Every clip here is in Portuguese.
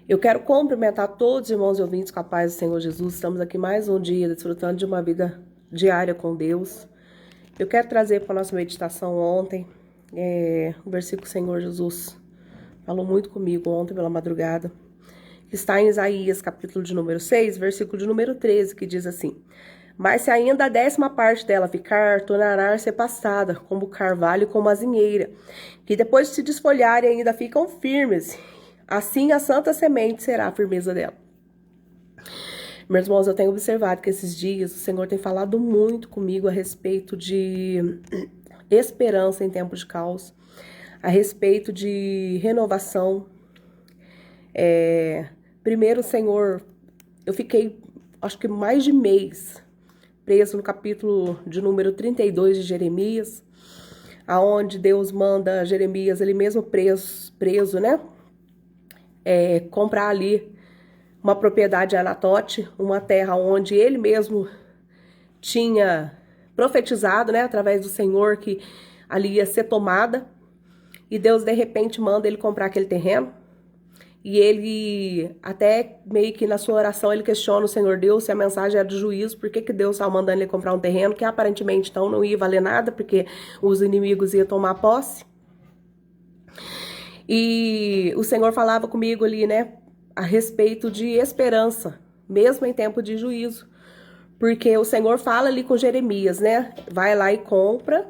Eu quero cumprimentar todos os irmãos e ouvintes com a paz do Senhor Jesus. Estamos aqui mais um dia, desfrutando de uma vida diária com Deus. Eu quero trazer para a nossa meditação ontem, o versículo que o Senhor Jesus falou muito comigo ontem pela madrugada, que está em Isaías, capítulo de número 6, versículo de número 13, que diz assim: mas se ainda a 10ª parte dela ficar, tornará a ser passada, como o carvalho e como a azinheira, que depois de se desfolharem ainda ficam firmes. Assim a santa semente será a firmeza dela. Meus irmãos, eu tenho observado que esses dias o Senhor tem falado muito comigo a respeito de esperança em tempo de caos, a respeito de renovação. Primeiro, Senhor, eu fiquei, acho que mais de mês, preso no capítulo de número 32 de Jeremias, aonde Deus manda Jeremias, ele mesmo preso, né? Comprar ali uma propriedade em Anatote, uma terra onde ele mesmo tinha profetizado, né, através do Senhor, que ali ia ser tomada. E Deus de repente manda ele comprar aquele terreno. E ele, até meio que na sua oração, ele questiona o Senhor Deus se a mensagem era de juízo, por que Deus estava mandando ele comprar um terreno que aparentemente então não ia valer nada, porque os inimigos iam tomar posse. E o Senhor falava comigo ali, né, a respeito de esperança, mesmo em tempo de juízo. Porque o Senhor fala ali com Jeremias, né, vai lá e compra,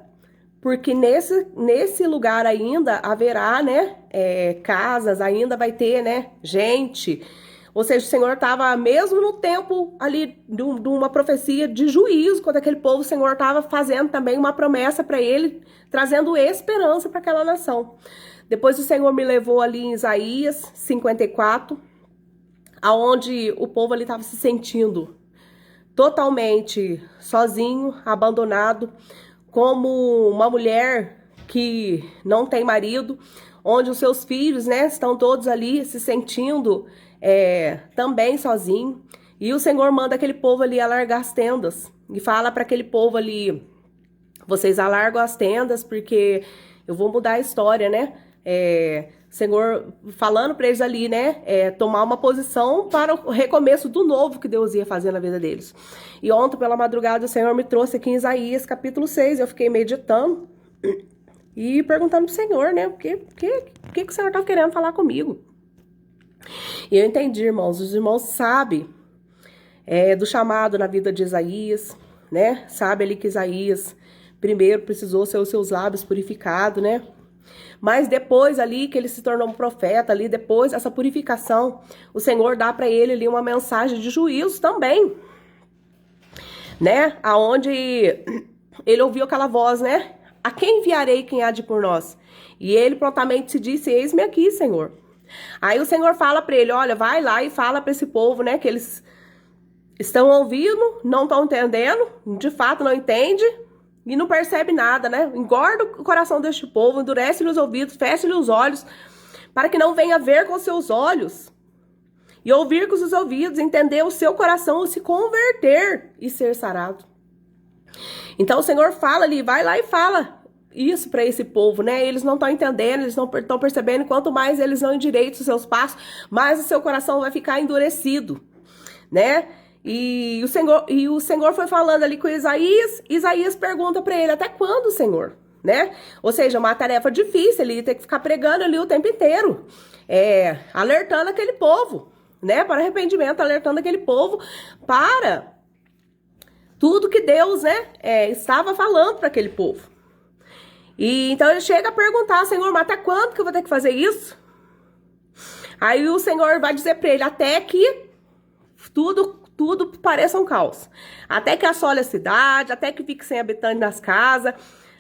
porque nesse lugar ainda haverá, né, casas, ainda vai ter, né, gente. Ou seja, o Senhor estava mesmo no tempo ali de uma profecia de juízo, quando aquele povo, o Senhor estava fazendo também uma promessa para ele, trazendo esperança para aquela nação. Depois o Senhor me levou ali em Isaías 54, aonde o povo ali estava se sentindo totalmente sozinho, abandonado, como uma mulher que não tem marido, onde os seus filhos, né, estão todos ali se sentindo também sozinhos. E o Senhor manda aquele povo ali alargar as tendas e fala para aquele povo ali: vocês alargam as tendas porque eu vou mudar a história, né? Senhor falando para eles ali, né, tomar uma posição para o recomeço do novo que Deus ia fazer na vida deles. E ontem pela madrugada o Senhor me trouxe aqui em Isaías capítulo 6, eu fiquei meditando e perguntando pro Senhor, né, o que o Senhor tá querendo falar comigo. E eu entendi, irmãos, os irmãos sabem do chamado na vida de Isaías, né, sabe ali que Isaías primeiro precisou ser os seus lábios purificados, né, mas depois ali que ele se tornou um profeta, ali depois essa purificação, o Senhor dá para ele ali uma mensagem de juízo também, né? Aonde ele ouviu aquela voz, né? A quem enviarei, quem há de por nós? E ele prontamente se disse: eis-me aqui, Senhor. Aí o Senhor fala para ele: olha, vai lá e fala para esse povo, né? Que eles estão ouvindo, não estão entendendo, de fato não entende. E não percebe nada, né? Engorda o coração deste povo, endurece-lhe os ouvidos, fecha-lhe os olhos, para que não venha ver com seus olhos e ouvir com os ouvidos, entender o seu coração, se converter e ser sarado. Então o Senhor fala ali, vai lá e fala isso para esse povo, né? Eles não estão entendendo, eles não estão percebendo. Quanto mais eles não endireitam os seus passos, mais o seu coração vai ficar endurecido, né? E o Senhor foi falando ali com Isaías. Isaías pergunta para ele: até quando, Senhor? Né? Ou seja, uma tarefa difícil, ele tem que ficar pregando ali o tempo inteiro, alertando aquele povo, né, para arrependimento, alertando aquele povo para tudo que Deus, né, estava falando para aquele povo. E então ele chega a perguntar: Senhor, mas até quando que eu vou ter que fazer isso? Aí o Senhor vai dizer para ele: até que tudo pareça um caos. Até que assole a cidade, até que fique sem habitantes nas casas,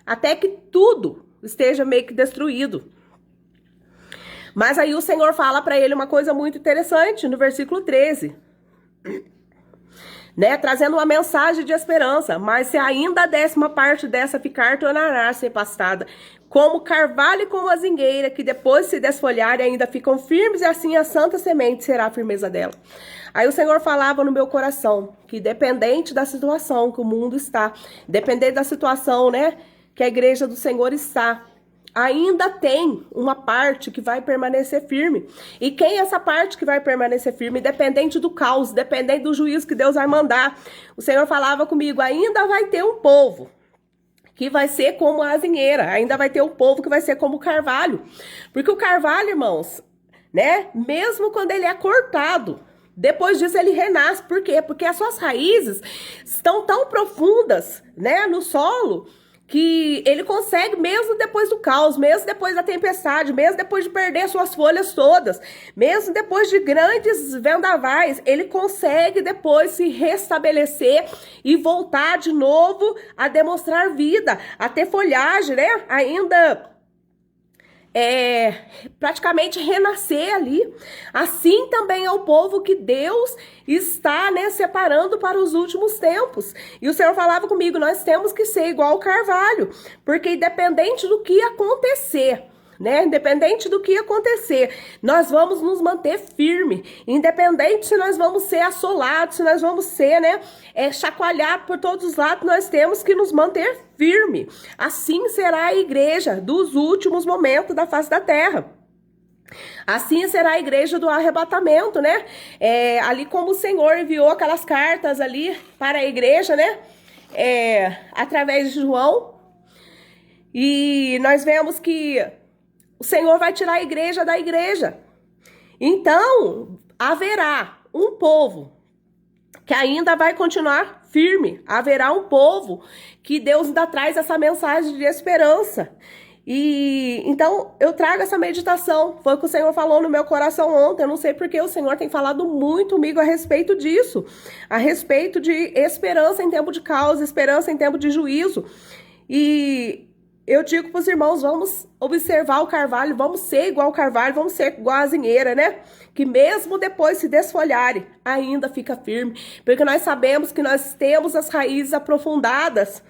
até que tudo esteja meio que destruído. Mas aí o Senhor fala para ele uma coisa muito interessante no versículo 13. Né, trazendo uma mensagem de esperança. Mas se ainda a 10ª parte dessa ficar, tornará a ser pastada, como carvalho e como azinheira, que depois de se desfolharem ainda ficam firmes, e assim a santa semente será a firmeza dela. Aí o Senhor falava no meu coração que, dependente da situação que o mundo está, dependente da situação, né, que a igreja do Senhor está, ainda tem uma parte que vai permanecer firme. E quem é essa parte que vai permanecer firme? Independente do caos, dependente do juízo que Deus vai mandar. O Senhor falava comigo, ainda vai ter um povo que vai ser como a azinheira, ainda vai ter um povo que vai ser como o carvalho. Porque o carvalho, irmãos, né, mesmo quando ele é cortado, depois disso ele renasce. Por quê? Porque as suas raízes estão tão profundas, né, no solo, que ele consegue, mesmo depois do caos, mesmo depois da tempestade, mesmo depois de perder suas folhas todas, mesmo depois de grandes vendavais, ele consegue depois se restabelecer e voltar de novo a demonstrar vida, a ter folhagem, né? Ainda praticamente renascer ali. Assim também é o povo que Deus está, né, separando para os últimos tempos. E o Senhor falava comigo, nós temos que ser igual ao carvalho, porque independente do que acontecer, né? Independente do que acontecer, nós vamos nos manter firme. Independente se nós vamos ser assolados, se nós vamos ser, né, chacoalhados por todos os lados, nós temos que nos manter firme. Assim será a igreja dos últimos momentos da face da terra. Assim será a igreja do arrebatamento, né? Ali como o Senhor enviou aquelas cartas ali para a igreja, né? Através de João. E nós vemos que o Senhor vai tirar a igreja da igreja. Então, haverá um povo que ainda vai continuar firme. Haverá um povo que Deus ainda traz essa mensagem de esperança. E então eu trago essa meditação. Foi o que o Senhor falou no meu coração ontem. Eu não sei porque o Senhor tem falado muito comigo a respeito disso. A respeito de esperança em tempo de caos, esperança em tempo de juízo. E eu digo para os irmãos, vamos observar o carvalho, vamos ser igual ao carvalho, vamos ser igual a azinheira, né? Que mesmo depois se desfolharem, ainda fica firme. Porque nós sabemos que nós temos as raízes aprofundadas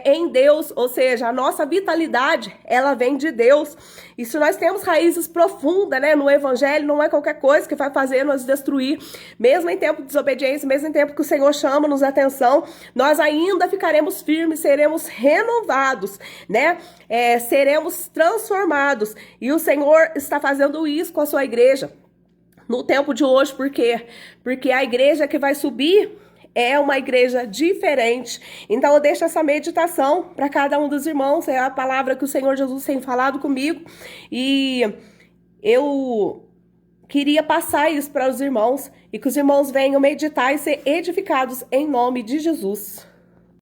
em Deus, ou seja, a nossa vitalidade, ela vem de Deus. E se nós temos raízes profundas, né, no evangelho, não é qualquer coisa que vai fazer nos destruir, mesmo em tempo de desobediência, mesmo em tempo que o Senhor chama-nos a atenção, nós ainda ficaremos firmes, seremos renovados, né, seremos transformados. E o Senhor está fazendo isso com a sua igreja no tempo de hoje. Por quê? Porque a igreja que vai subir é uma igreja diferente. Então eu deixo essa meditação para cada um dos irmãos. É a palavra que o Senhor Jesus tem falado comigo. E eu queria passar isso para os irmãos. E que os irmãos venham meditar e ser edificados em nome de Jesus.